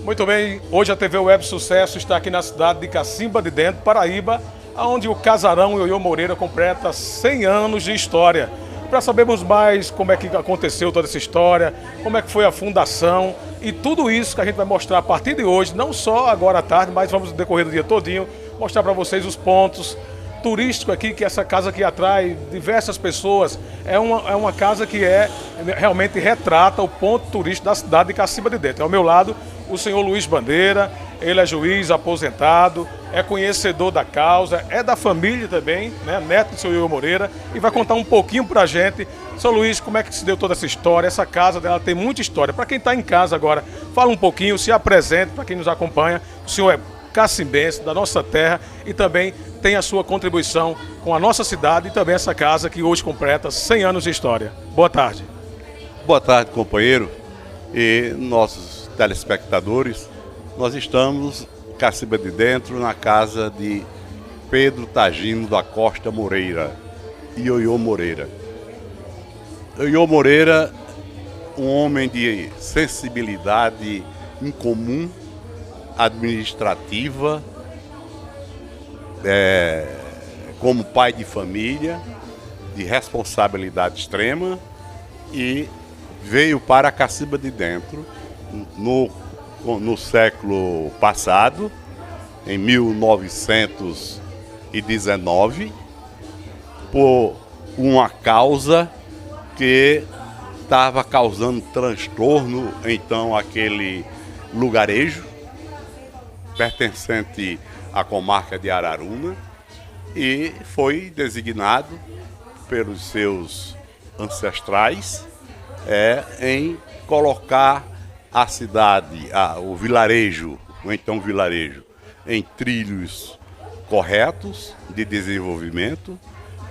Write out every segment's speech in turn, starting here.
Muito bem, hoje a TV Web Sucesso está aqui na cidade de Cacimba de Dentro, Paraíba, onde o Casarão Ioiô Moreira completa 100 anos de história. Para sabermos mais como é que aconteceu toda essa história, como é que foi a fundação e tudo isso que a gente vai mostrar a partir de hoje, não só agora à tarde, mas vamos decorrer do dia todinho, mostrar para vocês os pontos turísticos aqui, que essa casa que atrai diversas pessoas, é uma casa que realmente retrata o ponto turístico da cidade de Cacimba de Dentro. Ao meu lado, o senhor Luiz Bandeira, ele é juiz aposentado, é conhecedor da causa, é da família também, né? Neto do senhor Ioiô Moreira, e vai contar um pouquinho pra gente. Seu Luiz, como é que se deu toda essa história? Essa casa dela tem muita história. Para quem está em casa agora, fala um pouquinho, se apresente para quem nos acompanha. O senhor é cacimbense, da nossa terra, e também tem a sua contribuição com a nossa cidade e também essa casa que hoje completa 100 anos de história. Boa tarde. Boa tarde, companheiro e nossos telespectadores. Nós estamos em Cacimba de Dentro, na casa de Pedro Tagino da Costa Moreira, Ioiô Moreira. Ioiô Moreira, um homem de sensibilidade incomum, administrativa, como pai de família, de responsabilidade extrema, e veio para Cacimba de Dentro no século passado, em 1919, por uma causa que estava causando transtorno, então, aquele lugarejo pertencente à comarca de Araruna, e foi designado pelos seus ancestrais em colocar a cidade, o vilarejo, ou então vilarejo, em trilhos corretos de desenvolvimento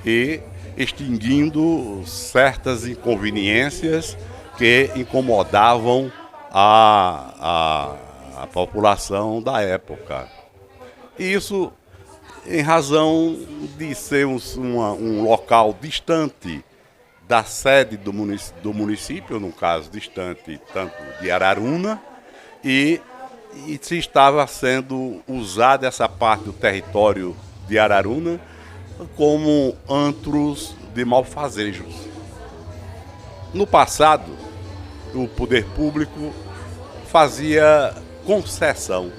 e extinguindo certas inconveniências que incomodavam a população da época. Isso em razão de ser um local distante da sede do município, no caso distante tanto de Araruna, e se estava sendo usada essa parte do território de Araruna como antros de malfazejos. No passado, o poder público fazia concessão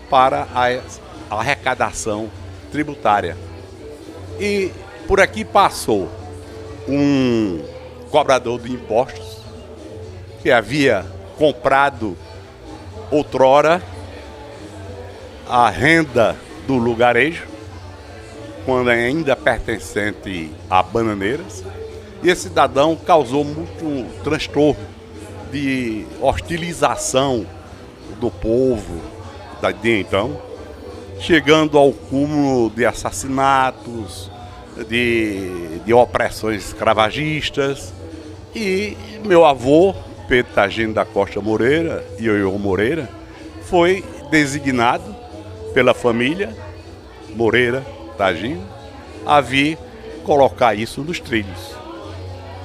para a arrecadação tributária. E por aqui passou um cobrador de impostos que havia comprado outrora a renda do lugarejo, quando ainda pertencente a Bananeiras, e esse cidadão causou muito transtorno de hostilização do povo de então, chegando ao cúmulo de assassinatos, de opressões escravagistas. E meu avô, Pedro Tagino da Costa Moreira, Ioiô Moreira, foi designado pela família Moreira Tagino a vir colocar isso nos trilhos.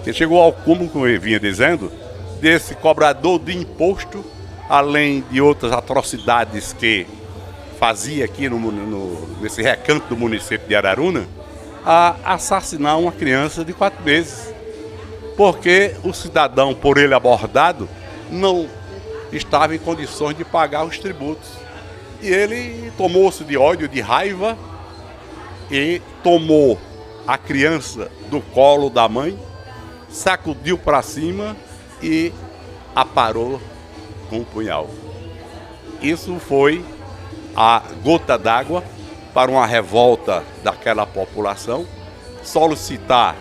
E chegou ao cúmulo, como eu vinha dizendo, desse cobrador de imposto, além de outras atrocidades que fazia aqui nesse recanto do município de Araruna, a assassinar uma criança de 4 meses. Porque o cidadão, por ele abordado, não estava em condições de pagar os tributos. E ele tomou-se de ódio, de raiva, e tomou a criança do colo da mãe, sacudiu para cima e aparou com um punhal. Isso foi a gota d'água para uma revolta daquela população, solicitar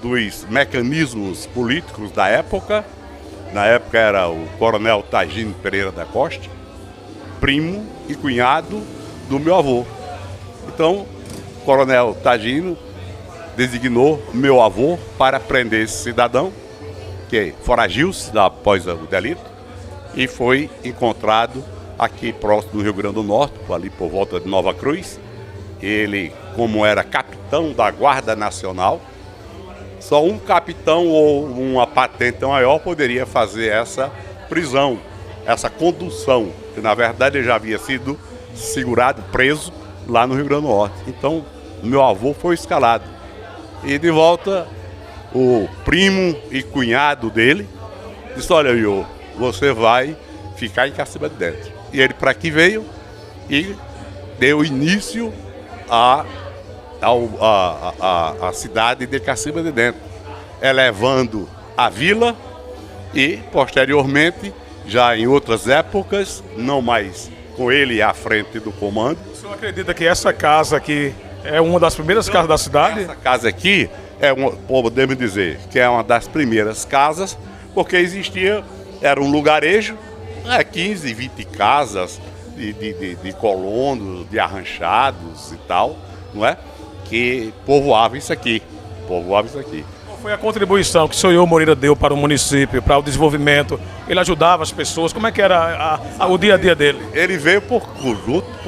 dos mecanismos políticos da época. Na época era o coronel Tagino Pereira da Costa, primo e cunhado do meu avô. Então, o coronel Tagino designou meu avô para prender esse cidadão, que foragiu-se após o delito, e foi encontrado aqui próximo do Rio Grande do Norte, ali por volta de Nova Cruz. Ele, como era capitão da Guarda Nacional, só um capitão ou uma patente maior poderia fazer essa prisão. essa condução, que na verdade ele já havia sido segurado, preso lá no Rio Grande do Norte. Então, meu avô foi escalado. E de volta, o primo e cunhado dele disse: olha, Iô, você vai ficar em Caciba de Dentro. E ele para aqui veio e deu início à cidade de Caciba de Dentro, elevando a vila e, posteriormente, já em outras épocas, não mais com ele à frente do comando. O senhor acredita que essa casa aqui é uma das primeiras casas da cidade? Essa casa aqui, podemos dizer, que é uma das primeiras casas, porque existia, era um lugarejo, 15, 20 casas de colonos, de arranchados e tal, não é? Que povoavam isso aqui. Qual foi a contribuição que o senhor Iô Moreira deu para o município, para o desenvolvimento? Ele ajudava as pessoas? Como é que era o dia a dia dele? Ele veio por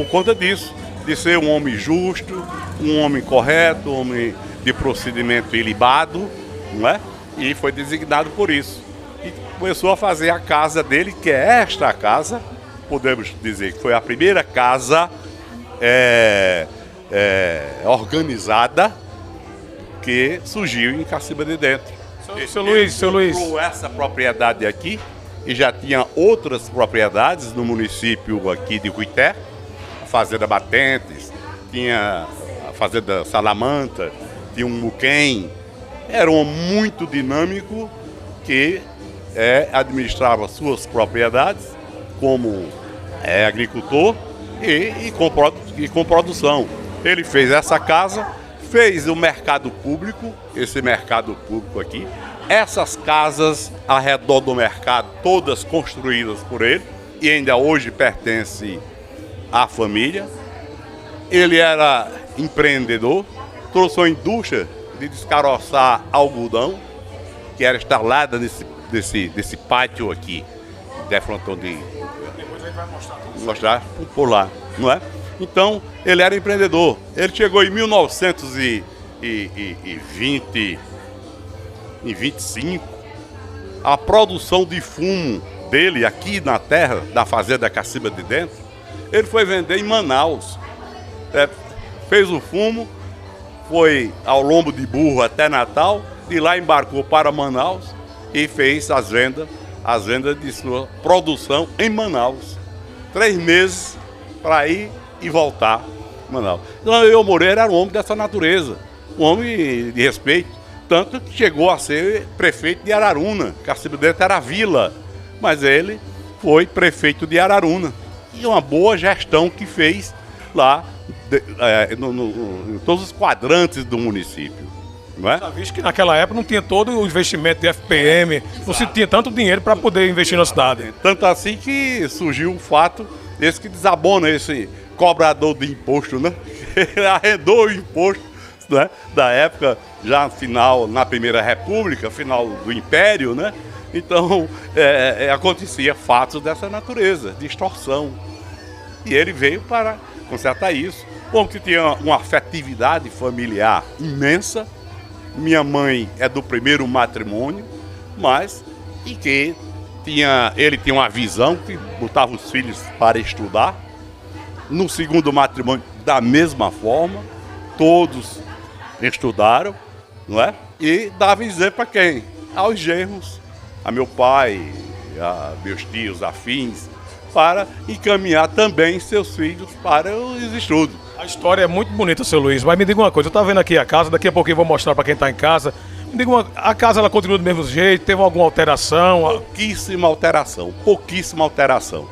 conta disso, de ser um homem justo, um homem correto, um homem de procedimento ilibado, não é? E foi designado por isso. E começou a fazer a casa dele, que é esta casa, podemos dizer que foi a primeira casa organizada que surgiu em Caciba de Dentro. Seu Luiz. Comprou essa propriedade aqui e já tinha outras propriedades no município aqui de Cuité, a Fazenda Batentes, tinha a Fazenda Salamanta, tinha um Muquém. Era um homem muito dinâmico que administrava suas propriedades como agricultor e com produção. Ele fez essa casa, fez o mercado público, esse mercado público aqui, essas casas ao redor do mercado, todas construídas por ele, e ainda hoje pertence à família. Ele era empreendedor, trouxe uma indústria de descaroçar algodão, que era instalada nesse pátio aqui, defrontão de... Depois a gente vai mostrar por lá, não é? Então, ele era empreendedor. Ele chegou em 1925. A produção de fumo dele aqui na terra, da fazenda Caciba de Dentro, ele foi vender em Manaus. Fez o fumo, foi ao lombo de burro até Natal, de lá embarcou para Manaus e fez as vendas de sua produção em Manaus. 3 meses para ir e voltar a Manaus. Então, Iô Moreira era um homem dessa natureza, um homem de respeito, tanto que chegou a ser prefeito de Araruna. Caciba de Dentro era a vila, mas ele foi prefeito de Araruna. E uma boa gestão que fez lá em todos os quadrantes do município. Não é? Já visto que naquela época não tinha todo o investimento de FPM, não se tinha tanto dinheiro para poder investir na cidade. Tanto assim que surgiu um fato, esse que desabona esse cobrador de imposto, né? Ele arredou o imposto, né? Da época, já na Primeira República, final do Império, né? Então, acontecia fatos dessa natureza, de extorsão. E ele veio para consertar isso. Bom, que tinha uma afetividade familiar imensa. Minha mãe é do primeiro matrimônio, ele tinha uma visão que botava os filhos para estudar. No segundo matrimônio, da mesma forma, todos estudaram, não é? E dava exemplo para quem? Aos genros, a meu pai, a meus tios afins, para encaminhar também seus filhos para os estudos. A história é muito bonita, seu Luiz, mas me diga uma coisa, eu estava vendo aqui a casa, daqui a pouquinho eu vou mostrar para quem está em casa. Me diga a casa ela continua do mesmo jeito, teve alguma alteração? Pouquíssima alteração.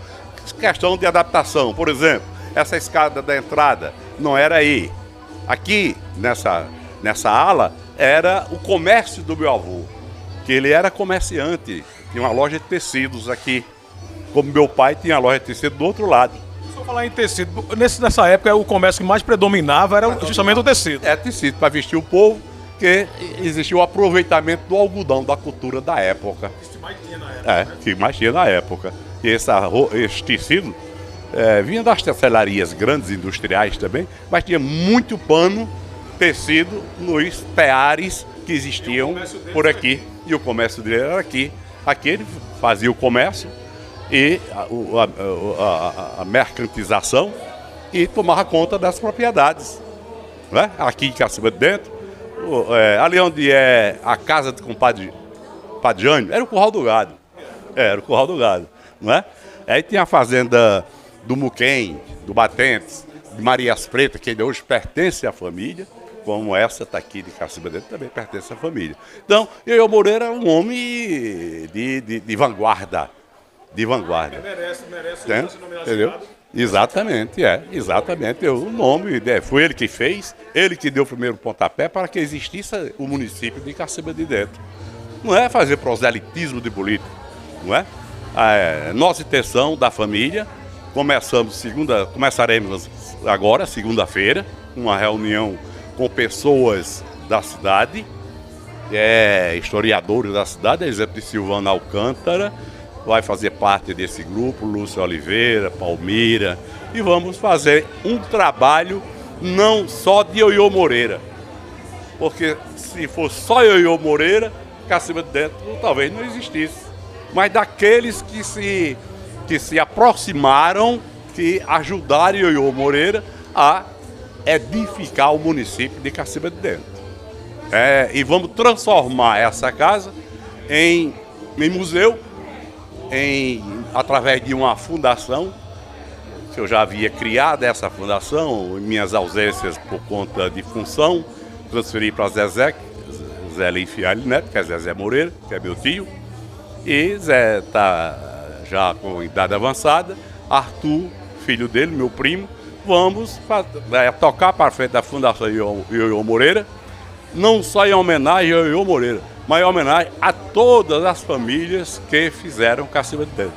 Questão de adaptação, por exemplo, essa escada da entrada não era aí. Aqui, nessa ala, era o comércio do meu avô, que ele era comerciante, tinha uma loja de tecidos aqui, como meu pai tinha a loja de tecido do outro lado. Se eu falar em tecido, nessa época o comércio que mais predominava era justamente o tecido. É tecido, para vestir o povo, que existia o aproveitamento do algodão, da cultura da época. Isso que mais tinha na época. Que mais tinha na época. E esse tecido vinha das tecelarias grandes industriais também, mas tinha muito pano, tecido nos teares que existiam por aqui. E o comércio dele era aqui. Aqui ele fazia o comércio e a mercantilização e tomava conta das propriedades. Né? Aqui em Cacimba de Dentro, ali onde é a casa do compadre Jânio, era o Curral do Gado. Era o Curral do Gado. Não é? Aí tinha a fazenda do Muquem, do Batentes, de Marias Pretas, que ainda hoje pertence à família, como essa está aqui de Cacimba Dentro, também pertence à família. Então, Ioiô Moreira é um homem de vanguarda. De vanguarda. Merece entendeu? Exatamente, exatamente. O nome, foi ele que fez, ele que deu o primeiro pontapé para que existisse o município de Cacimba de Dentro. Não é fazer proselitismo de político, não é? Nossa intenção da família, começaremos agora, segunda-feira, uma reunião com pessoas da cidade, historiadores da cidade, exemplo de Silvano Alcântara, vai fazer parte desse grupo, Lúcia Oliveira, Palmira, e vamos fazer um trabalho não só de Ioiô Moreira, porque se fosse só Ioiô Moreira, Cacimba de Dentro talvez não existisse, mas daqueles que se aproximaram, que ajudaram Ioiô Moreira a edificar o município de Cacimba de Dentro. E vamos transformar essa casa em museu, através de uma fundação, que eu já havia criado essa fundação, em minhas ausências por conta de função, transferi para Zé Linfialho Neto, que é Zezé Moreira, que é meu tio, e Zé está já com idade avançada, Arthur, filho dele, meu primo, vamos tocar para frente da Fundação Ioiô Moreira, não só em homenagem a Ioiô Moreira, mas em homenagem a todas as famílias que fizeram Cacimba de Dentro,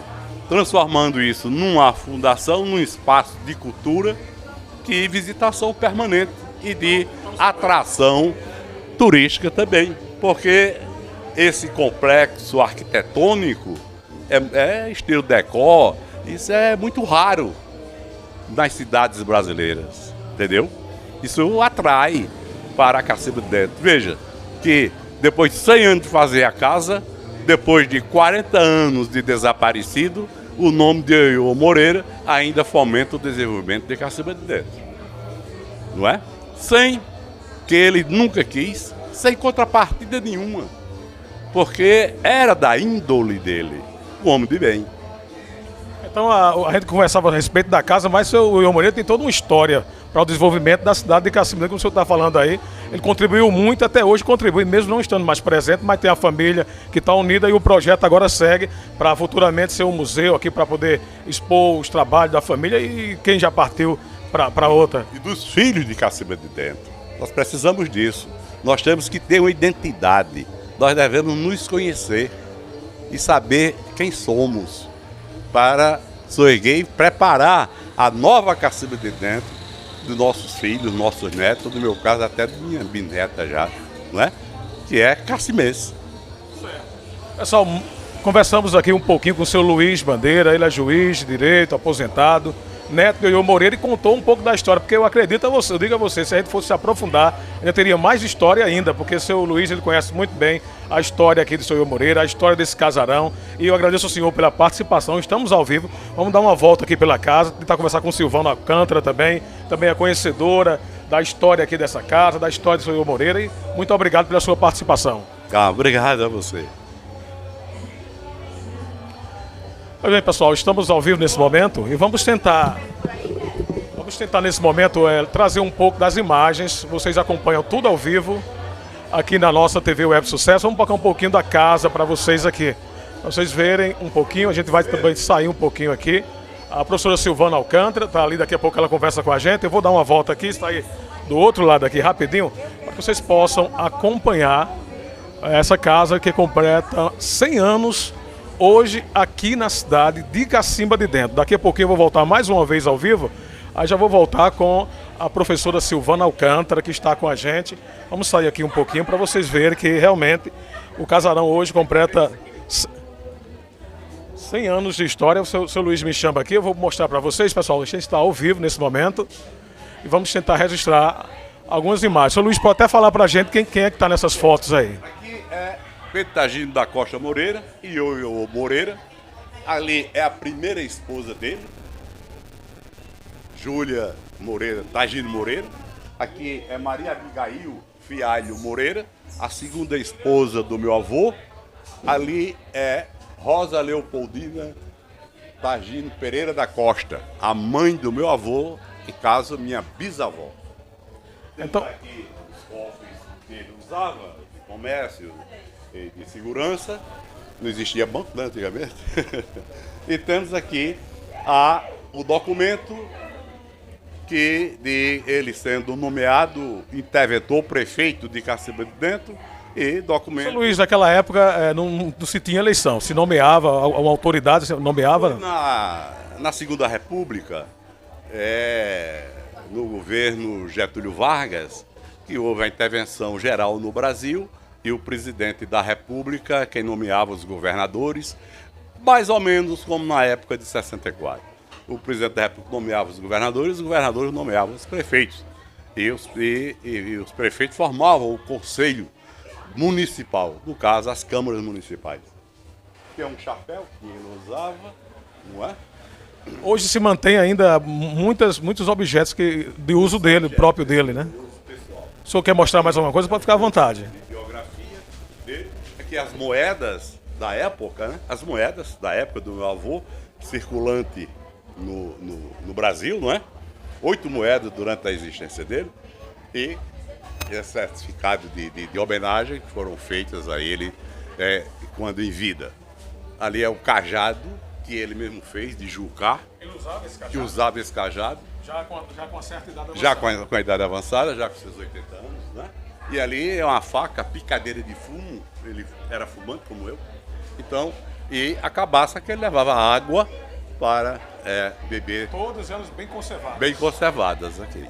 transformando isso numa fundação, num espaço de cultura e visitação permanente e de atração turística também, porque esse complexo arquitetônico estilo decor, isso é muito raro nas cidades brasileiras, entendeu? Isso atrai para Cacimba de Dentro. Veja que depois de 100 anos de fazer a casa, depois de 40 anos de desaparecido, o nome de Ioiô Moreira ainda fomenta o desenvolvimento de Cacimba de Dentro. Não é? Sem que ele nunca quis, sem contrapartida nenhuma. Porque era da índole dele, um homem de bem. Então a gente conversava a respeito da casa, mas o Ioiô Moreira tem toda uma história para o desenvolvimento da cidade de Cacimba, como o senhor está falando aí. Ele contribuiu muito, até hoje contribui, mesmo não estando mais presente, mas tem a família que está unida e o projeto agora segue para futuramente ser um museu aqui para poder expor os trabalhos da família e quem já partiu para outra. E dos filhos de Cacimba de Dentro. Nós precisamos disso. Nós temos que ter uma identidade. Nós devemos nos conhecer e saber quem somos para surgir e preparar a nova Cacimba de Dentro dos nossos filhos, nossos netos, no meu caso até de minha bisneta já, não é? Que é cacimense. Pessoal, conversamos aqui um pouquinho com o seu Luiz Bandeira, ele é juiz de direito, aposentado, neto de Ioiô Moreira, e contou um pouco da história, porque eu acredito a você, eu digo a você, se a gente fosse se aprofundar, ainda teria mais história ainda, porque o seu Luiz, ele conhece muito bem a história aqui do seu Ioiô Moreira, a história desse casarão, e eu agradeço ao senhor pela participação, estamos ao vivo, vamos dar uma volta aqui pela casa, tentar conversar com o Silvano Alcântara também é conhecedora da história aqui dessa casa, da história do seu Ioiô Moreira, e muito obrigado pela sua participação. Obrigado a você. Pois bem, pessoal, estamos ao vivo nesse momento e vamos tentar nesse momento trazer um pouco das imagens. Vocês acompanham tudo ao vivo aqui na nossa TV Web Sucesso. Vamos colocar um pouquinho da casa para vocês aqui, para vocês verem um pouquinho. A gente vai também sair um pouquinho aqui. A professora Silvana Alcântara está ali, daqui a pouco ela conversa com a gente. Eu vou dar uma volta aqui, está aí do outro lado aqui rapidinho, para que vocês possam acompanhar essa casa que completa 100 anos hoje aqui na cidade de Cacimba de Dentro. Daqui a pouquinho eu vou voltar mais uma vez ao vivo, aí já vou voltar com a professora Silvana Alcântara, que está com a gente. Vamos sair aqui um pouquinho para vocês verem que realmente o casarão hoje completa 100 anos de história. O seu Luiz me chama aqui, eu vou mostrar para vocês, pessoal. A gente está ao vivo nesse momento e vamos tentar registrar algumas imagens. O seu Luiz pode até falar para a gente quem é que está nessas fotos aí. Aqui é Pedro Tagino da Costa Moreira e Ioiô Moreira, Ali é a primeira esposa dele, Júlia Moreira, Tagino Moreira. Aqui é Maria Abigail Fialho Moreira, a segunda esposa do meu avô. Ali é Rosa Leopoldina Tagino Pereira da Costa, a mãe do meu avô, em caso, minha bisavó. Então, aqui os cofres que ele usava, de comércio e de segurança. Não existia banco, né, antigamente. E temos aqui o documento que de ele sendo nomeado interventor, prefeito de Cacimba de Dentro, e documento... Seu Luiz, naquela época não se tinha eleição, se nomeava, uma autoridade se nomeava... Na Segunda República, no governo Getúlio Vargas, que houve a intervenção geral no Brasil, e o presidente da República, quem nomeava os governadores, mais ou menos como na época de 64. O presidente da República nomeava os governadores nomeavam os prefeitos. E os prefeitos formavam o conselho municipal, no caso, as câmaras municipais. Que é um chapéu que ele usava, não é? Hoje se mantém ainda muitos objetos de uso dele, próprio dele, né? O senhor quer mostrar mais alguma coisa? Pode ficar à vontade. Aqui as moedas da época, né? As moedas da época do meu avô, circulante no Brasil, não é? 8 moedas durante a existência dele. E esse certificado de homenagem que foram feitas a ele quando em vida. Ali é o cajado que ele mesmo fez, de Jucá. Ele usava esse cajado? Que usava esse cajado. Já com uma certa idade avançada. Já com a idade avançada, já com seus 80 anos, né? E ali é uma faca, picadeira de fumo, ele era fumante como eu. Então, e a cabaça que ele levava água para beber. Todos eles bem conservados. Bem conservadas aqui.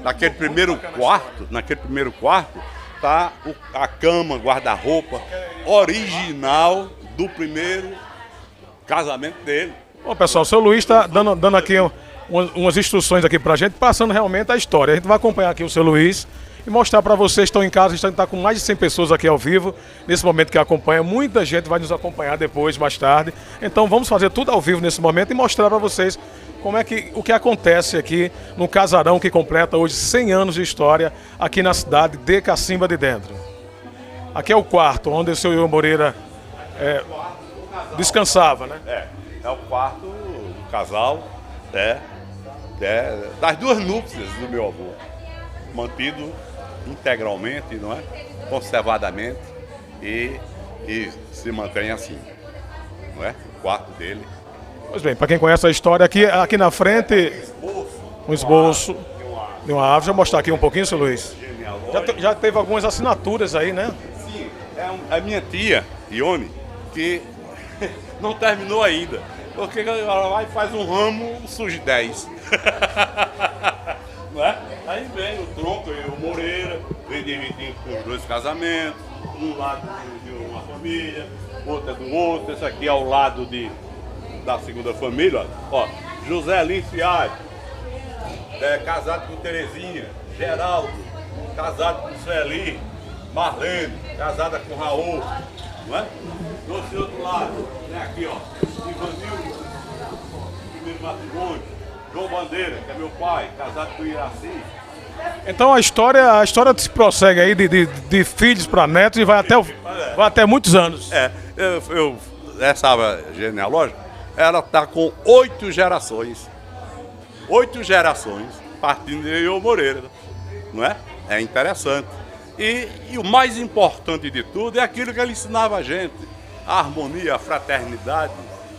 Naquele primeiro quarto, tá a cama, guarda-roupa original do primeiro casamento dele. Bom, pessoal, o seu Luiz está dando aqui umas instruções aqui pra gente, passando realmente a história. A gente vai acompanhar aqui o seu Luiz e mostrar para vocês que estão em casa. A gente está com mais de 100 pessoas aqui ao vivo, nesse momento que acompanha. Muita gente vai nos acompanhar depois, mais tarde. Então vamos fazer tudo ao vivo nesse momento e mostrar para vocês o que acontece aqui no casarão que completa hoje 100 anos de história aqui na cidade de Cacimba de Dentro. Aqui é o quarto onde o seu Ioiô Moreira descansava, né? É o quarto do casal, das duas núpcias do meu avô, mantido integralmente, não é? Conservadamente e se mantém assim, não é? O quarto dele. Pois bem, para quem conhece a história, aqui na frente, um esboço de uma árvore. Deixa eu mostrar aqui um pouquinho, seu Luiz. Já teve algumas assinaturas aí, né? Sim, é a minha tia, Ione, que não terminou ainda. Porque ela vai e faz um ramo, surge 10. Não é? Aí vem o tronco, o Moreira, vem dividindo com os 2 casamentos, um lado de uma família, outro é do outro, esse aqui é ao lado da segunda família, ó. José Lins Fialho, casado com Terezinha, Geraldo, casado com Sueli, Marlene, casada com Raul, não é? Do outro lado, né, aqui, ó, Ivanildo, primeiro matrimônio, João Bandeira, que é meu pai, casado com Iraci. Então a história se prossegue aí de filhos para netos e vai até muitos anos. Essa árvore genealógica, ela está com 8 gerações. 8 gerações partindo de Ioiô Moreira, não é? É interessante. E o mais importante de tudo é aquilo que ele ensinava a gente: a harmonia, a fraternidade,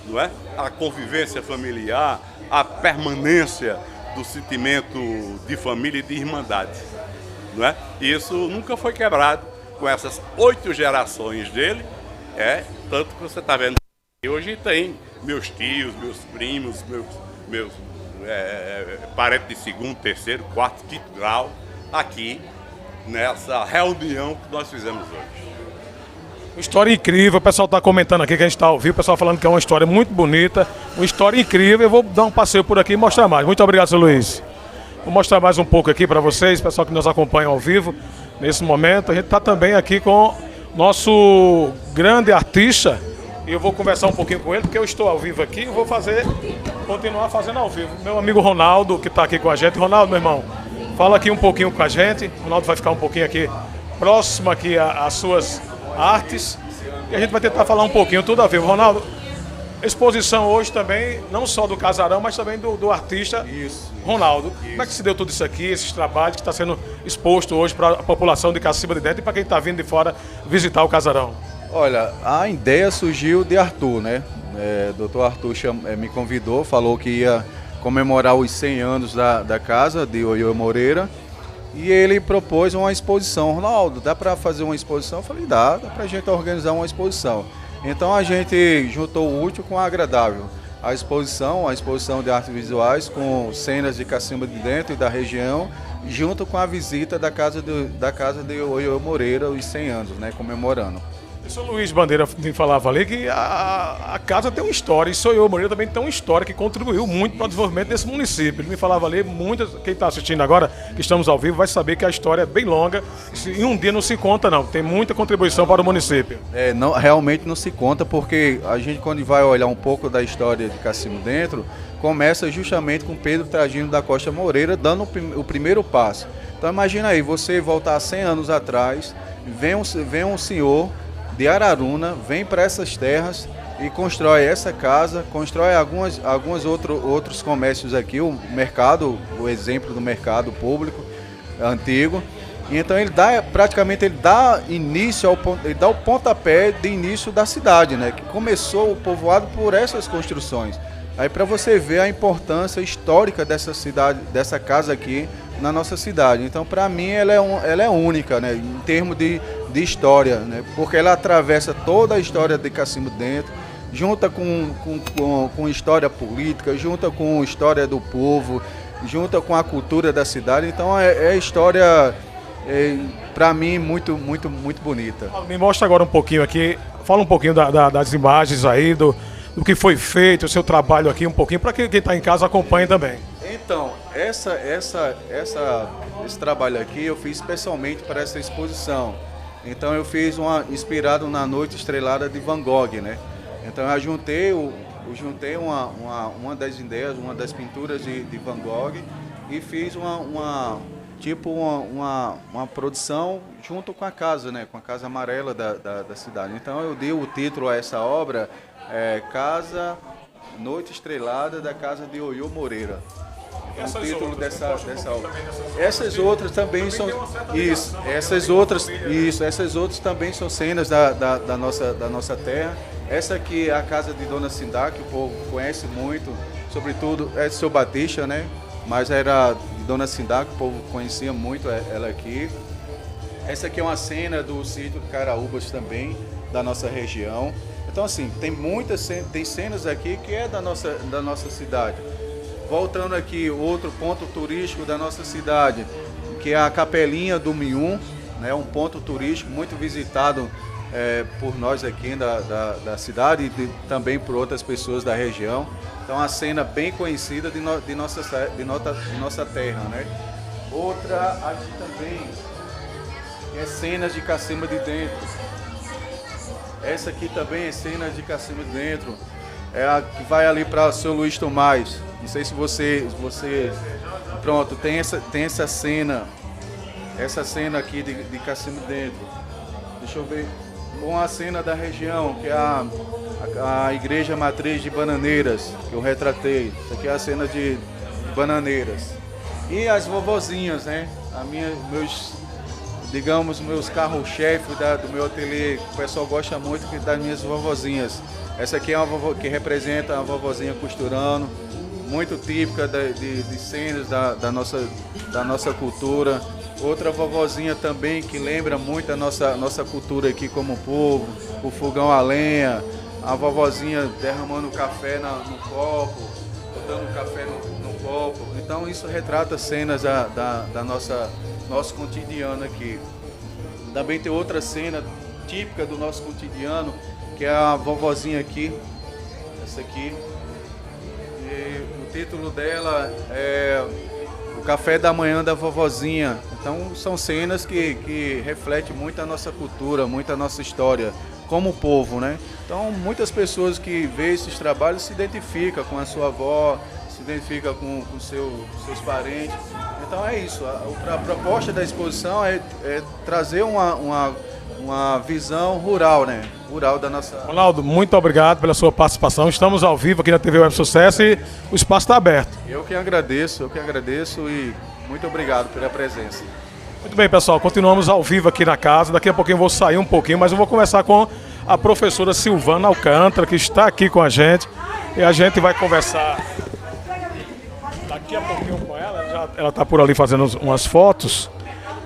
não é? A convivência familiar, a permanência do sentimento de família e de irmandade, não é? E isso nunca foi quebrado com essas 8 gerações dele, tanto que você está vendo. E hoje tem meus tios, meus primos, meus parentes de segundo, terceiro, quarto, quinto grau, aqui nessa reunião que nós fizemos hoje. História incrível, o pessoal está comentando aqui que a gente está ao vivo, o pessoal falando que é uma história muito bonita, uma história incrível. Eu vou dar um passeio por aqui e mostrar mais. Muito obrigado, seu Luiz. Vou mostrar mais um pouco aqui para vocês, pessoal que nos acompanha ao vivo. Nesse momento, a gente está também aqui com nosso grande artista E eu vou conversar um pouquinho com ele, porque eu estou ao vivo aqui e vou continuar fazendo ao vivo. Meu amigo Ronaldo, que está aqui com a gente. Ronaldo, meu irmão, fala aqui um pouquinho com a gente. Ronaldo vai ficar um pouquinho aqui próximo aqui às suas artes. E a gente vai tentar falar um pouquinho, tudo a ver. Ronaldo, exposição hoje também, não só do casarão, mas também do artista Ronaldo. Como é que se deu tudo isso aqui, esses trabalhos que está sendo exposto hoje para a população de Cacimba de Dentro e para quem está vindo de fora visitar o casarão? Olha, a ideia surgiu de Arthur, né? Dr. Arthur me convidou, falou que ia comemorar os 100 anos da casa de Ioiô Moreira. E ele propôs uma exposição. Ronaldo, dá para fazer uma exposição? Eu falei, dá para a gente organizar uma exposição. Então a gente juntou o útil com o agradável. A exposição de artes visuais com cenas de Cacimba de Dentro e da região, junto com a visita da casa de Ioiô Moreira, os 100 anos, né, comemorando. O senhor Luiz Bandeira me falava ali que a casa tem uma história, e Ioiô Moreira também tem uma história que contribuiu muito para o desenvolvimento desse município. Ele me falava ali, quem está assistindo agora, que estamos ao vivo, vai saber que a história é bem longa, e em um dia não se conta não, tem muita contribuição para o município. Não, realmente não se conta, porque a gente, quando vai olhar um pouco da história de Cacimba Dentro, começa justamente com Pedro Trajano da Costa Moreira dando o primeiro passo. Então imagina aí, você voltar 100 anos atrás, vem um senhor de Araruna, vem para essas terras e constrói essa casa, constrói alguns outros comércios aqui, o mercado, o exemplo do mercado público antigo. E então ele dá o pontapé de início da cidade, né? Que começou o povoado por essas construções. Aí para você ver a importância histórica dessa cidade, dessa casa aqui na nossa cidade. Então para mim ela é única, né? Em termos de história, né? Porque ela atravessa toda a história de Cacimba Dentro, junta com história política, junta com história do povo, junta com a cultura da cidade. Então é história, para mim, muito bonita. Me mostra agora um pouquinho aqui, fala um pouquinho das imagens aí, do que foi feito, o seu trabalho aqui um pouquinho, para quem está em casa acompanhe também. Então, esse trabalho aqui eu fiz especialmente para essa exposição. Então eu fiz inspirado na Noite Estrelada de Van Gogh, né? Então eu juntei uma das ideias, uma das pinturas de Van Gogh e fiz uma produção junto com a casa, né? Com a Casa Amarela da cidade. Então eu dei o título a essa obra, Noite Estrelada da Casa de Ioiô Moreira. O título dessa obra. Essas outras também são essas outras também são cenas da nossa terra. Essa aqui é a casa de Dona Cindá, que o povo conhece muito, sobretudo é de Seu Batista, né? Mas era de Dona Cindá, que o povo conhecia muito ela aqui. Essa aqui é uma cena do sítio de Caraúbas também, da nossa região. Então assim, tem cenas aqui que é da nossa cidade. Voltando aqui, outro ponto turístico da nossa cidade, que é a Capelinha do Mium, né? Um ponto turístico muito visitado por nós aqui da cidade e também por outras pessoas da região. Então, uma cena bem conhecida de nossa terra, né? Outra aqui também é cenas de Cacimba de Dentro. Essa aqui também é cenas de Cacimba de Dentro. É a que vai ali para o seu Luiz Tomás. Não sei se você pronto, tem essa cena aqui de Cacimba Dentro. Deixa eu ver. Uma cena da região, que é a Igreja Matriz de Bananeiras, que eu retratei. Isso aqui é a cena de Bananeiras. E as vovozinhas, né? Meus carros-chefe do meu ateliê, o pessoal gosta muito das minhas vovozinhas. Essa aqui é uma vovó que representa a vovozinha costurando, muito típica de cenas da nossa cultura. Outra vovozinha também que lembra muito a nossa cultura aqui como povo, o fogão a lenha, a vovozinha derramando café no copo, botando café no copo. Então isso retrata cenas da nosso cotidiano aqui. Também tem outra cena típica do nosso cotidiano, que é a vovozinha aqui, essa aqui. E o título dela é O Café da Manhã da Vovozinha. Então são cenas que refletem muito a nossa cultura, muito a nossa história. como povo, né? Então, muitas pessoas que veem esses trabalhos se identificam com a sua avó, se identificam com seus parentes. Então é isso, a proposta da exposição é trazer uma visão rural, né? Rural da nossa... Ronaldo, muito obrigado pela sua participação. Estamos ao vivo aqui na TV Web Sucesso e o espaço está aberto. Eu que agradeço e muito obrigado pela presença. Muito bem, pessoal, continuamos ao vivo aqui na casa. Daqui a pouquinho eu vou sair um pouquinho, mas eu vou conversar com a professora Silvana Alcântara, que está aqui com a gente. E a gente vai conversar daqui a pouquinho com ela. Ela está por ali fazendo umas fotos,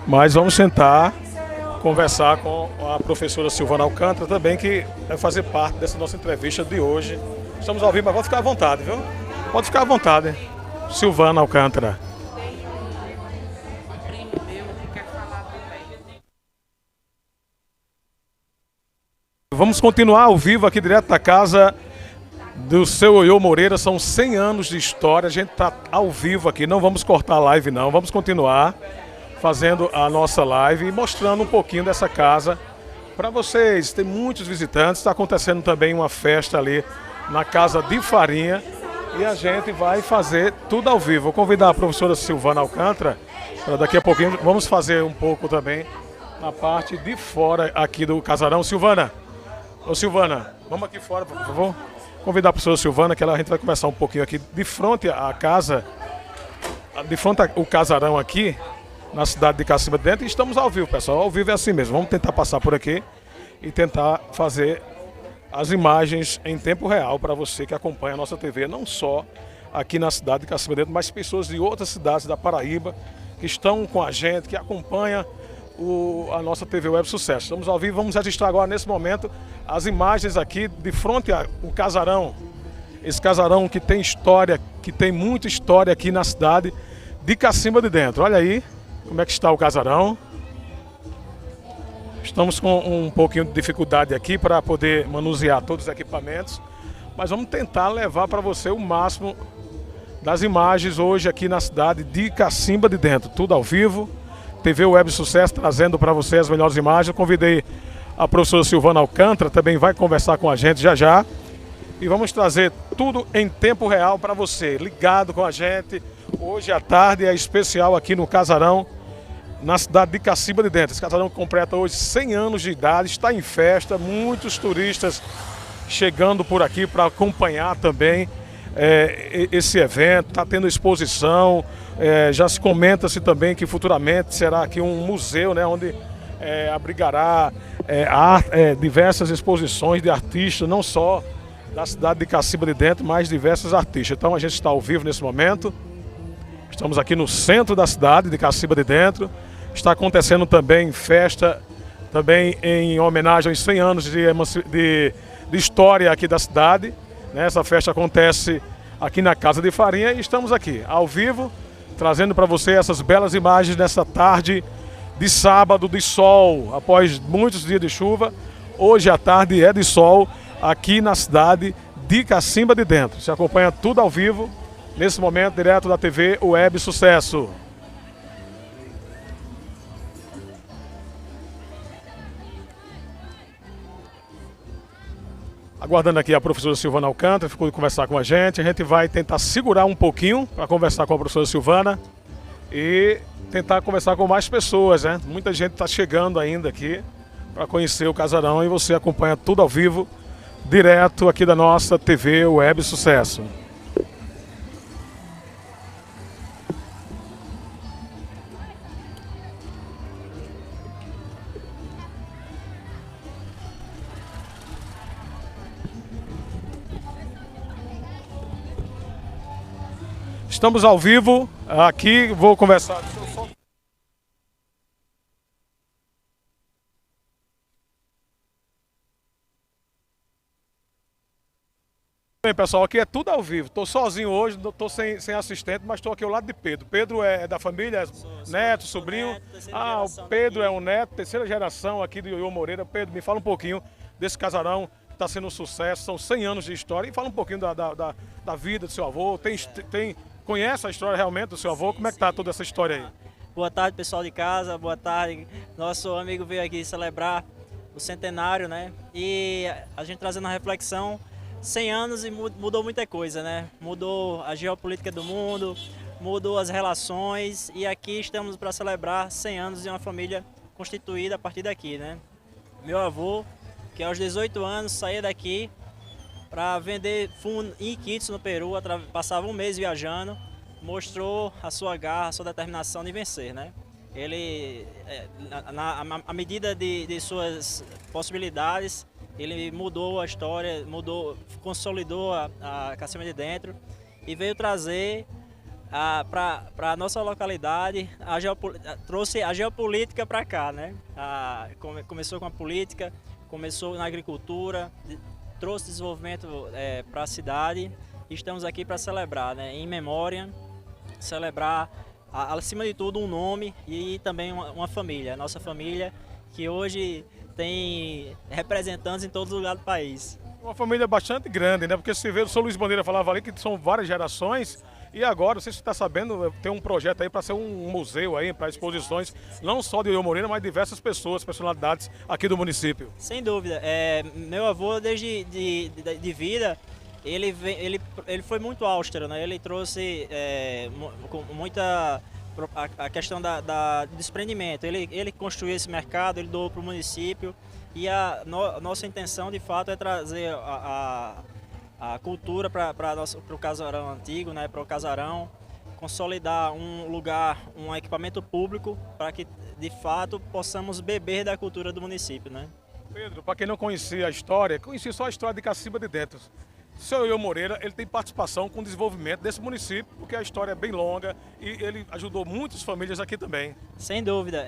mas vamos sentar, conversar com a professora Silvana Alcântara também, que vai fazer parte dessa nossa entrevista de hoje. Estamos ao vivo, mas pode ficar à vontade, viu? Pode ficar à vontade, Silvana Alcântara. Vamos continuar ao vivo aqui direto da casa do seu Ioiô Moreira. São 100 anos de história. A gente está ao vivo aqui, não vamos cortar a live não. Vamos continuar fazendo a nossa live e mostrando um pouquinho dessa casa para vocês. Tem muitos visitantes, está acontecendo também uma festa ali na Casa de Farinha e a gente vai fazer tudo ao vivo. Vou convidar a professora Silvana Alcântara para daqui a pouquinho. Vamos fazer um pouco também na parte de fora aqui do casarão. Silvana, vamos aqui fora, por favor. Convidar a professora Silvana, que a gente vai conversar um pouquinho aqui de frente à casa, de frente ao casarão aqui, na cidade de Cacimba de Dentro. E estamos ao vivo, pessoal. Ao vivo é assim mesmo. Vamos tentar passar por aqui e tentar fazer as imagens em tempo real para você que acompanha a nossa TV, não só aqui na cidade de Cacimba de Dentro, mas pessoas de outras cidades da Paraíba que estão com a gente, que acompanham a nossa TV Web Sucesso. Estamos ao vivo, vamos registrar agora nesse momento as imagens aqui de frente ao casarão. Esse casarão que tem história, que tem muita história aqui na cidade de Cacimba de Dentro. Olha aí como é que está o casarão. Estamos com um pouquinho de dificuldade aqui para poder manusear todos os equipamentos, mas vamos tentar levar para você o máximo das imagens hoje aqui na cidade de Cacimba de Dentro. Tudo ao vivo. TV Web Sucesso trazendo para você as melhores imagens. Eu convidei a professora Silvana Alcântara, também vai conversar com a gente já já. E vamos trazer tudo em tempo real para você, ligado com a gente. Hoje à tarde é especial aqui no casarão, na cidade de Cacimba de Dentro. Esse casarão completa hoje 100 anos de idade, está em festa, muitos turistas chegando por aqui para acompanhar também esse evento. Está tendo exposição, já se comenta-se também que futuramente será aqui um museu, né, onde abrigará diversas exposições de artistas, não só da cidade de Cacimba de Dentro, mas diversos artistas. Então a gente está ao vivo nesse momento. Estamos aqui no centro da cidade de Cacimba de Dentro. Está acontecendo também festa, também em homenagem aos 100 anos de história aqui da cidade. Essa festa acontece aqui na Casa de Farinha e estamos aqui ao vivo, trazendo para você essas belas imagens nessa tarde de sábado de sol, após muitos dias de chuva. Hoje à tarde é de sol aqui na cidade de Cacimba de Dentro. Você acompanha tudo ao vivo, nesse momento, direto da TV Web Sucesso. Aguardando aqui a professora Silvana Alcântara, ficou de conversar com a gente vai tentar segurar um pouquinho para conversar com a professora Silvana e tentar conversar com mais pessoas, né? Muita gente está chegando ainda aqui para conhecer o casarão e você acompanha tudo ao vivo, direto aqui da nossa TV Web Sucesso. Estamos ao vivo aqui, vou conversar. Bem, pessoal, aqui é tudo ao vivo. Estou sozinho hoje, estou sem assistente, mas estou aqui ao lado de Pedro. Pedro é da família, neto, sobrinho. O Pedro é um neto, terceira geração aqui do Ioiô Moreira. Pedro, me fala um pouquinho desse casarão que está sendo um sucesso, são 100 anos de história. E fala um pouquinho da vida do seu avô. Conhece a história realmente do seu avô? Como é que está toda essa história aí? Boa tarde, pessoal de casa. Boa tarde. Nosso amigo veio aqui celebrar o centenário, né? E a gente trazendo a reflexão, 100 anos e mudou muita coisa, né? Mudou a geopolítica do mundo, mudou as relações e aqui estamos para celebrar 100 anos de uma família constituída a partir daqui, né? Meu avô, que aos 18 anos saía daqui para vender fumo em Iquitos, no Peru, passava um mês viajando, mostrou a sua garra, a sua determinação de vencer, né? Ele, à medida de suas possibilidades, ele mudou a história, consolidou a Cacimba de Dentro e veio trazer para a nossa localidade, trouxe a geopolítica para cá, né? Começou com a política, começou na agricultura, trouxe desenvolvimento para a cidade e estamos aqui para celebrar, né? Em memória, celebrar, acima de tudo, um nome e também uma família, a nossa família, que hoje tem representantes em todos os lugares do país. Uma família bastante grande, né? Porque se vê, o Sr. Luiz Bandeira falava ali que são várias gerações. E agora, não sei se você está sabendo, tem um projeto aí para ser um museu aí, para exposições, não só de Ioiô Moreira, mas de diversas pessoas, personalidades aqui do município. Sem dúvida. Meu avô, desde de vida, ele foi muito austero, né? Ele trouxe com muita a questão do desprendimento. Ele construiu esse mercado, ele doou para o município e nossa intenção, de fato, é trazer a cultura para o casarão antigo, né, para o casarão, consolidar um lugar, um equipamento público para que, de fato, possamos beber da cultura do município, né? Pedro, para quem não conhecia a história, conhecia só a história de Cacimba de Dentro. O Sr. Ioiô Moreira, ele tem participação com o desenvolvimento desse município, porque a história é bem longa e ele ajudou muitas famílias aqui também. Sem dúvida.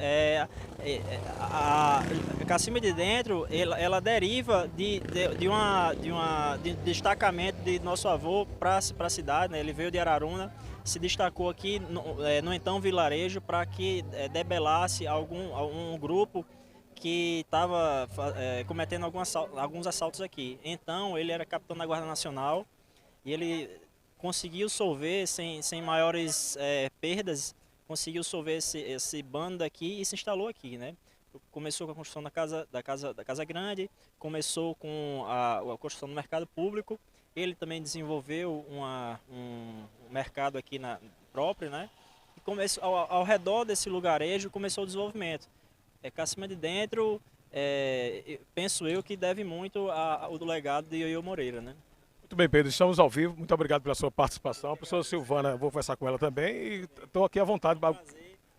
A Cacimba de Dentro, ela deriva de destacamento de nosso avô para a cidade, né? Ele veio de Araruna, se destacou aqui no então vilarejo para que debelasse algum grupo que estava cometendo alguns assaltos aqui. Então, ele era capitão da Guarda Nacional e ele conseguiu solver, sem maiores perdas, conseguiu solver esse bando aqui e se instalou aqui, né? Começou com a construção da casa grande, começou com a construção do mercado público. Ele também desenvolveu um mercado aqui próprio, né? E começou, ao redor desse lugarejo começou o desenvolvimento. Cacimba de Dentro, penso eu que deve muito ao legado de Ioiô Moreira, né? Muito bem, Pedro, estamos ao vivo. Muito obrigado pela sua participação. A professora Silvana, vou conversar com ela também e estou aqui à vontade.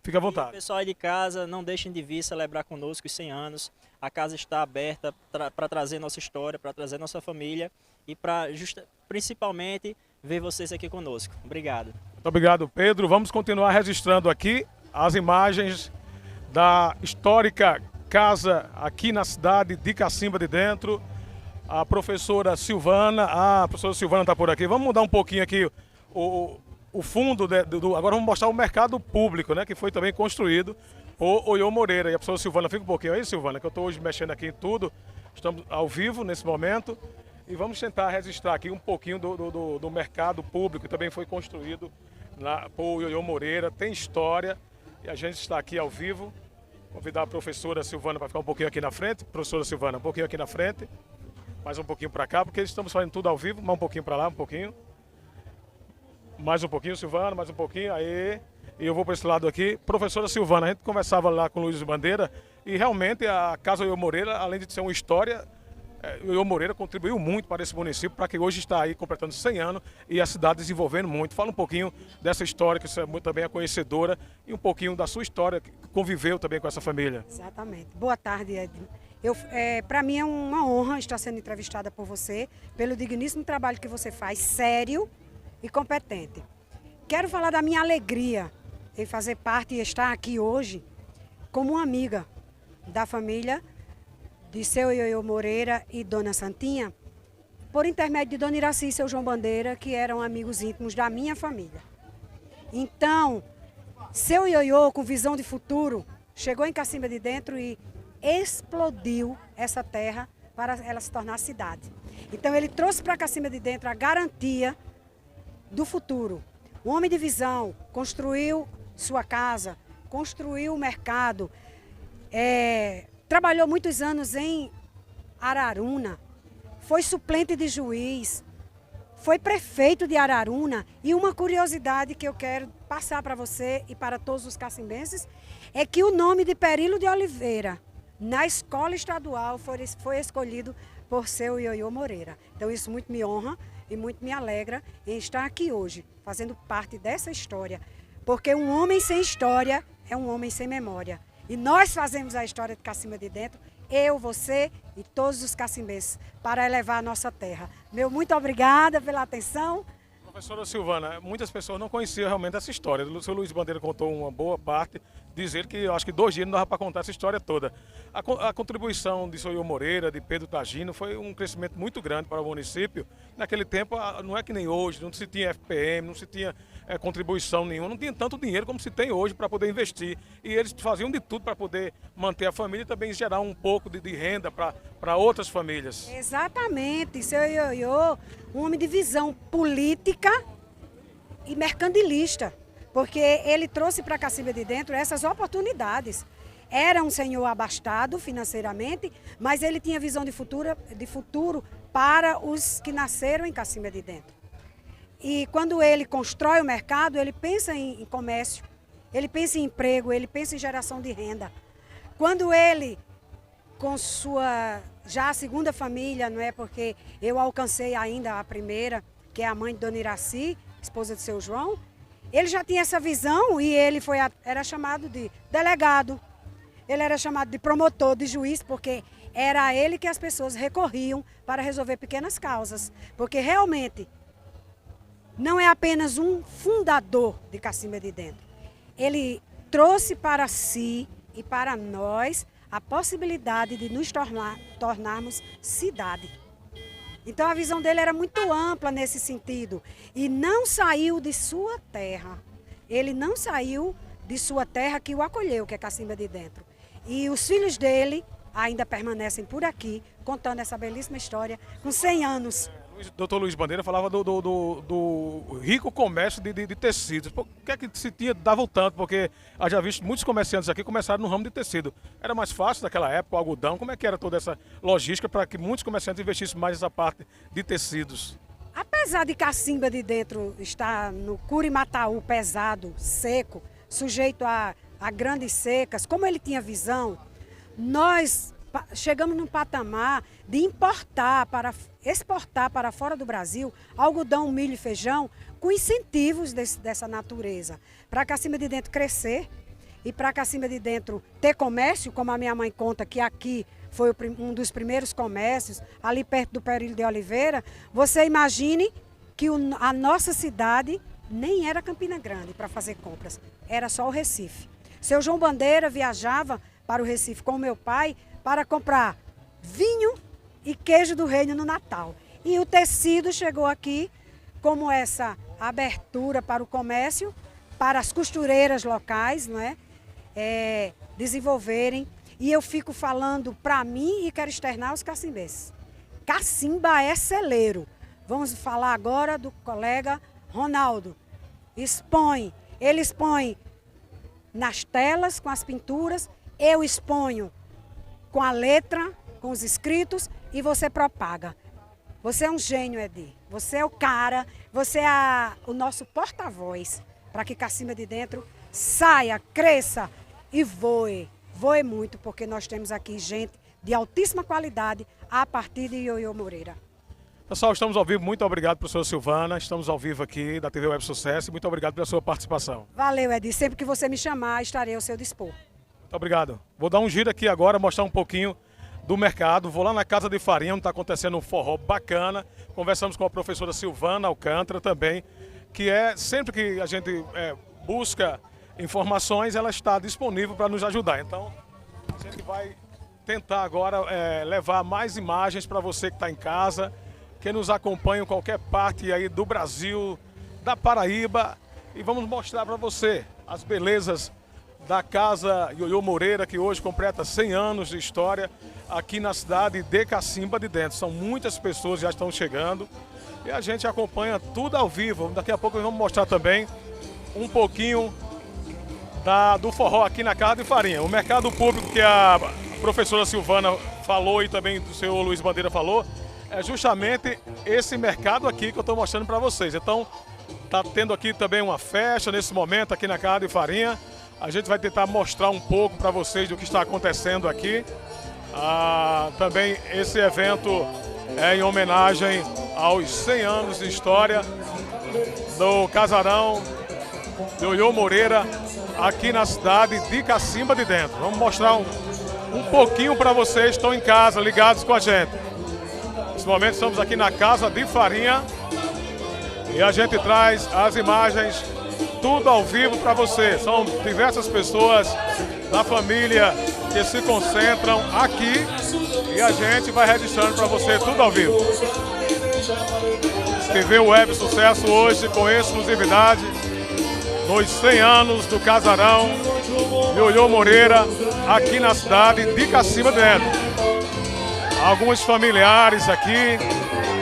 Fique à vontade. E, pessoal aí de casa, não deixem de vir celebrar conosco os 100 anos. A casa está aberta para trazer nossa história, para trazer nossa família e para principalmente ver vocês aqui conosco. Obrigado. Muito obrigado, Pedro. Vamos continuar registrando aqui as imagens da histórica casa aqui na cidade de Cacimba de Dentro. A professora Silvana está por aqui. Vamos mudar um pouquinho aqui o fundo, agora vamos mostrar o mercado público, né, que foi também construído por Ioiô Moreira. E a professora Silvana, fica um pouquinho aí, Silvana, que eu estou hoje mexendo aqui em tudo. Estamos ao vivo nesse momento e vamos tentar registrar aqui um pouquinho do mercado público, que também foi construído por Ioiô Moreira. Tem história e a gente está aqui ao vivo. Convidar a professora Silvana para ficar um pouquinho aqui na frente. Professora Silvana, um pouquinho aqui na frente. Mais um pouquinho para cá, porque estamos fazendo tudo ao vivo. Mais um pouquinho para lá, um pouquinho. Mais um pouquinho, Silvana, mais um pouquinho. Aí. E eu vou para esse lado aqui. Professora Silvana, a gente conversava lá com o Luiz Bandeira e realmente a Casa Ioiô Moreira, além de ser uma história, Ioiô Moreira contribuiu muito para esse município, para que hoje está aí completando 100 anos e a cidade desenvolvendo muito. Fala um pouquinho dessa história, que você também é conhecedora, e um pouquinho da sua história, que conviveu também com essa família. Exatamente. Boa tarde, Ed. Para mim é uma honra estar sendo entrevistada por você, pelo digníssimo trabalho que você faz, sério e competente. Quero falar da minha alegria em fazer parte e estar aqui hoje como uma amiga da família de seu Ioiô Moreira e Dona Santinha, por intermédio de Dona Iraci e seu João Bandeira, que eram amigos íntimos da minha família. Então, seu Ioiô, com visão de futuro, chegou em Cacimba de Dentro e explodiu essa terra para ela se tornar cidade. Então, ele trouxe para Cacimba de Dentro a garantia do futuro. Um homem de visão, construiu sua casa, construiu o mercado, trabalhou muitos anos em Araruna, foi suplente de juiz, foi prefeito de Araruna. E uma curiosidade que eu quero passar para você e para todos os cacimbenses é que o nome de Perilo de Oliveira na escola estadual foi escolhido por seu Ioiô Moreira. Então isso muito me honra e muito me alegra em estar aqui hoje, fazendo parte dessa história. Porque um homem sem história é um homem sem memória. E nós fazemos a história de Cacimba de Dentro, eu, você e todos os cacimbenses, para elevar a nossa terra. Meu muito obrigada pela atenção. Professora Silvana, muitas pessoas não conheciam realmente essa história. O seu Luiz Bandeira contou uma boa parte, dizer que eu acho que 2 dias não dava para contar essa história toda. A contribuição de Ioiô Moreira, de Pedro Tagino, foi um crescimento muito grande para o município. Naquele tempo, não é que nem hoje, não se tinha FPM, não se tinha contribuição nenhuma, não tinha tanto dinheiro como se tem hoje para poder investir. E eles faziam de tudo para poder manter a família e também gerar um pouco de renda para outras famílias. Exatamente, seu Ioiô, um homem de visão política e mercantilista, porque ele trouxe para Cacimba de Dentro essas oportunidades. Era um senhor abastado financeiramente, mas ele tinha visão de futuro para os que nasceram em Cacimba de Dentro. E quando ele constrói o mercado, ele pensa em comércio, ele pensa em emprego, ele pensa em geração de renda. Quando ele, com sua já a segunda família, não é, porque eu alcancei ainda a primeira, que é a mãe de Dona Iraci, esposa de seu João, ele já tinha essa visão e ele era chamado de delegado, ele era chamado de promotor, de juiz, porque era a ele que as pessoas recorriam para resolver pequenas causas. Porque realmente não é apenas um fundador de Cacimba de Dentro. Ele trouxe para si e para nós a possibilidade de nos tornarmos cidade. Então a visão dele era muito ampla nesse sentido. E não saiu de sua terra. Ele não saiu de sua terra que o acolheu, que é Cacimba de Dentro. E os filhos dele ainda permanecem por aqui, contando essa belíssima história, com 100 anos. Doutor Luiz Bandeira falava do rico comércio de tecidos. Por que é que se dava o tanto? Porque eu já visto muitos comerciantes aqui começaram no ramo de tecido. Era mais fácil naquela época, o algodão? Como é que era toda essa logística para que muitos comerciantes investissem mais nessa parte de tecidos? Apesar de Cacimba de Dentro estar no Curimataú pesado, seco, sujeito a grandes secas, como ele tinha visão, nós chegamos num patamar de exportar para fora do Brasil algodão, milho e feijão com incentivos dessa natureza. Para Cacimba de Dentro crescer e para Cacimba de Dentro ter comércio, como a minha mãe conta que aqui foi um dos primeiros comércios, ali perto do Perilo de Oliveira, você imagine que a nossa cidade nem era Campina Grande para fazer compras, era só o Recife. Seu João Bandeira viajava para o Recife com o meu pai para comprar vinho e queijo do reino no Natal. E o tecido chegou aqui como essa abertura para o comércio, para as costureiras locais, não é? Desenvolverem. E eu fico falando para mim e quero externar os cacimbenses. Cacimba é celeiro. Vamos falar agora do colega Ronaldo. Ele expõe nas telas, com as pinturas, eu exponho com a letra, com os escritos e você propaga. Você é um gênio, Edi. Você é o cara, você é o nosso porta-voz para que Cacimba de Dentro saia, cresça e voe. Voe muito, porque nós temos aqui gente de altíssima qualidade a partir de Ioiô Moreira. Pessoal, estamos ao vivo. Muito obrigado, professora Silvana. Estamos ao vivo aqui da TV Web Sucesso. Muito obrigado pela sua participação. Valeu, Edi. Sempre que você me chamar, estarei ao seu dispor. Muito obrigado. Vou dar um giro aqui agora, mostrar um pouquinho do mercado. Vou lá na Casa de Farinha, onde está acontecendo um forró bacana. Conversamos com a professora Silvana Alcântara também, que sempre que a gente busca informações, ela está disponível para nos ajudar. Então, a gente vai tentar agora levar mais imagens para você que está em casa, que nos acompanha em qualquer parte aí do Brasil, da Paraíba, e vamos mostrar para você as belezas da Casa Ioiô Moreira, que hoje completa 100 anos de história aqui na cidade de Cacimba de Dentro. São muitas pessoas que já estão chegando e a gente acompanha tudo ao vivo. Daqui a pouco nós vamos mostrar também um pouquinho do forró aqui na Casa de Farinha. O mercado público que a professora Silvana falou e também o senhor Luiz Bandeira falou, é justamente esse mercado aqui que eu estou mostrando para vocês. Então, está tendo aqui também uma festa nesse momento aqui na Casa de Farinha. A gente vai tentar mostrar um pouco para vocês do que está acontecendo aqui. Também esse evento é em homenagem aos 100 anos de história do casarão de Ioiô Moreira aqui na cidade de Cacimba de Dentro. Vamos mostrar um pouquinho para vocês que estão em casa, ligados com a gente. Nesse momento estamos aqui na Casa de Farinha e a gente traz as imagens tudo ao vivo para você. São diversas pessoas da família que se concentram aqui e a gente vai registrando para você tudo ao vivo. TV Web Sucesso hoje com exclusividade nos 100 anos do casarão de Ioiô Moreira aqui na cidade de Cacimba de Dentro. Alguns familiares aqui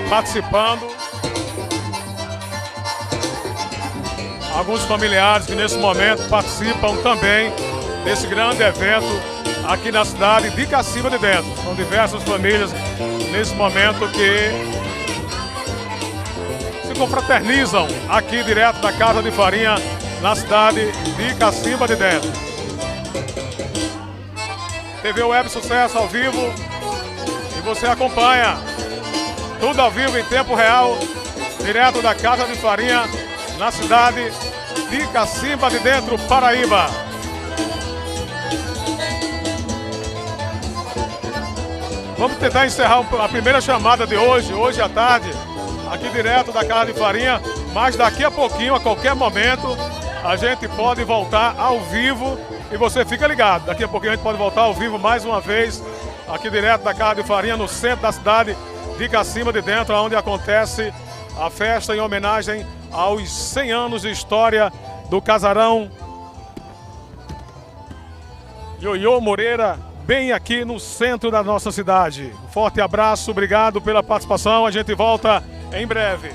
participando. Alguns familiares que nesse momento participam também desse grande evento aqui na cidade de Cacimba de Dentro. São diversas famílias nesse momento que se confraternizam aqui direto da Casa de Farinha na cidade de Cacimba de Dentro. TV Web Sucesso ao vivo e você acompanha tudo ao vivo em tempo real, direto da Casa de Farinha na cidade de Cacimba de Dentro, Paraíba. Vamos tentar encerrar a primeira chamada de hoje à tarde, aqui direto da Casa de Farinha, mas daqui a pouquinho, a qualquer momento, a gente pode voltar ao vivo e você fica ligado. Daqui a pouquinho a gente pode voltar ao vivo mais uma vez, aqui direto da Casa de Farinha, no centro da cidade de Cacimba de Dentro, onde acontece a festa em homenagem aos 100 anos de história do casarão Ioiô Moreira, bem aqui no centro da nossa cidade. Um forte abraço, obrigado pela participação, a gente volta em breve.